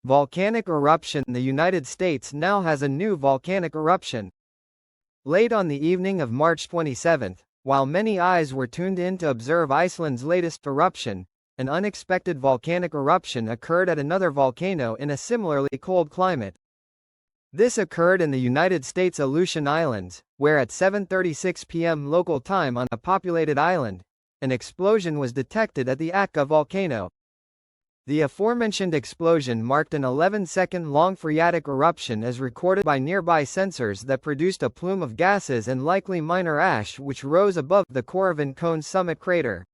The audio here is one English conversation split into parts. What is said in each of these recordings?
Volcanic eruption. The United States now has a new volcanic eruption. Late on the evening of March 27, while many eyes were tuned in to observe Iceland's latest eruption, an unexpected volcanic eruption occurred at another volcano in a similarly cold climate. This occurred in the United States' Aleutian Islands, where at 7:36 p.m. local time on a populated island, an explosion was detected at the Atka volcano. The aforementioned explosion marked an 11-second-long phreatic eruption as recorded by nearby sensors that produced a plume of gases and likely minor ash which rose above the Koravan Cone summit crater.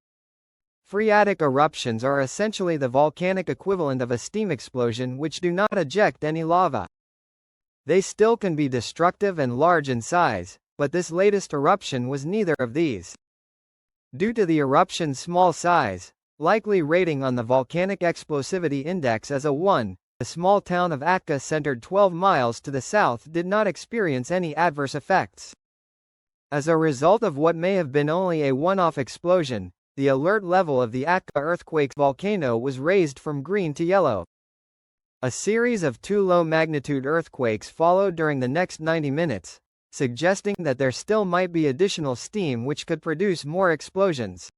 Phreatic eruptions are essentially the volcanic equivalent of a steam explosion which do not eject any lava. They still can be destructive and large in size, but this latest eruption was neither of these. Due to the eruption's small size, likely rating on the Volcanic Explosivity Index as a 1, the small town of Atka, centered 12 miles to the south, did not experience any adverse effects. As a result of what may have been only a one-off explosion, the alert level of the Atka earthquake volcano was raised from green to yellow. A series of 2 low-magnitude earthquakes followed during the next 90 minutes, suggesting that there still might be additional steam which could produce more explosions.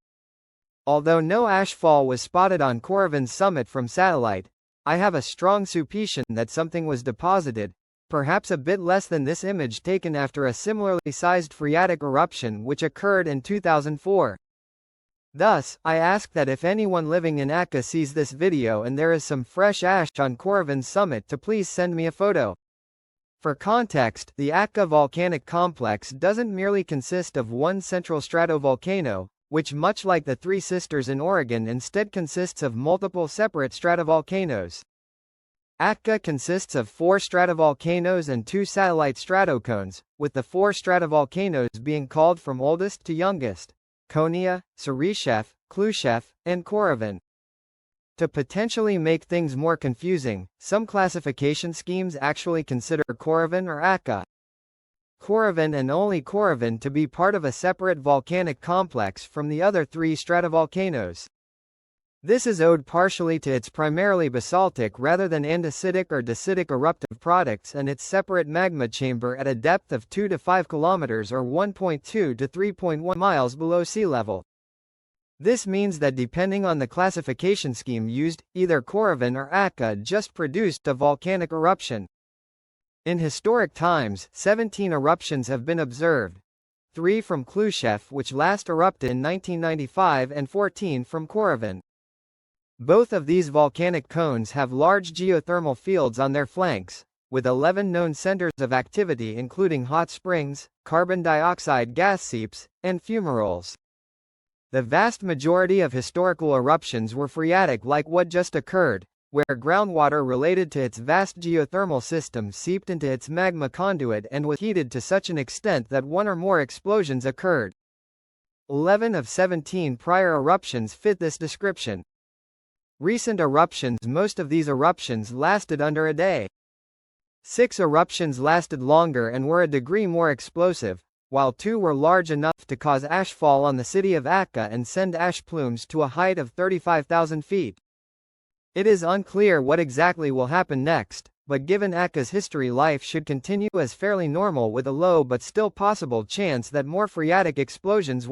Although no ashfall was spotted on Koravan's summit from satellite, I have a strong suspicion that something was deposited, perhaps a bit less than this image taken after a similarly sized phreatic eruption which occurred in 2004. Thus, I ask that if anyone living in Atka sees this video and there is some fresh ash on Koravan's summit to please send me a photo. For context, the Atka volcanic complex doesn't merely consist of one central stratovolcano, which much like the Three Sisters in Oregon instead consists of multiple separate stratovolcanoes. Atka consists of 4 stratovolcanoes and 2 satellite stratocones, with the 4 stratovolcanoes being called from oldest to youngest: Konia, Sarishev, Klushev, and Koravan. To potentially make things more confusing, some classification schemes actually consider Koravan or Atka Koravan and only Koravan to be part of a separate volcanic complex from the other 3 stratovolcanoes. This is owed partially to its primarily basaltic rather than andesitic or dacitic eruptive products and its separate magma chamber at a depth of 2 to 5 kilometers or 1.2 to 3.1 miles below sea level. This means that depending on the classification scheme used, either Koravan or Atka just produced a volcanic eruption. In historic times, 17 eruptions have been observed. 3 from Klushev, which last erupted in 1995, and 14 from Koravan. Both of these volcanic cones have large geothermal fields on their flanks, with 11 known centers of activity including hot springs, carbon dioxide gas seeps, and fumaroles. The vast majority of historical eruptions were phreatic, like what just occurred, where groundwater related to its vast geothermal system seeped into its magma conduit and was heated to such an extent that 1 or more explosions occurred. 11 of 17 prior eruptions fit this description. Recent eruptions, most of these eruptions lasted under a day. 6 eruptions lasted longer and were a degree more explosive, while 2 were large enough to cause ashfall on the city of Atka and send ash plumes to a height of 35,000 feet. It is unclear what exactly will happen next, but given Atka's history, life should continue as fairly normal with a low but still possible chance that more phreatic explosions will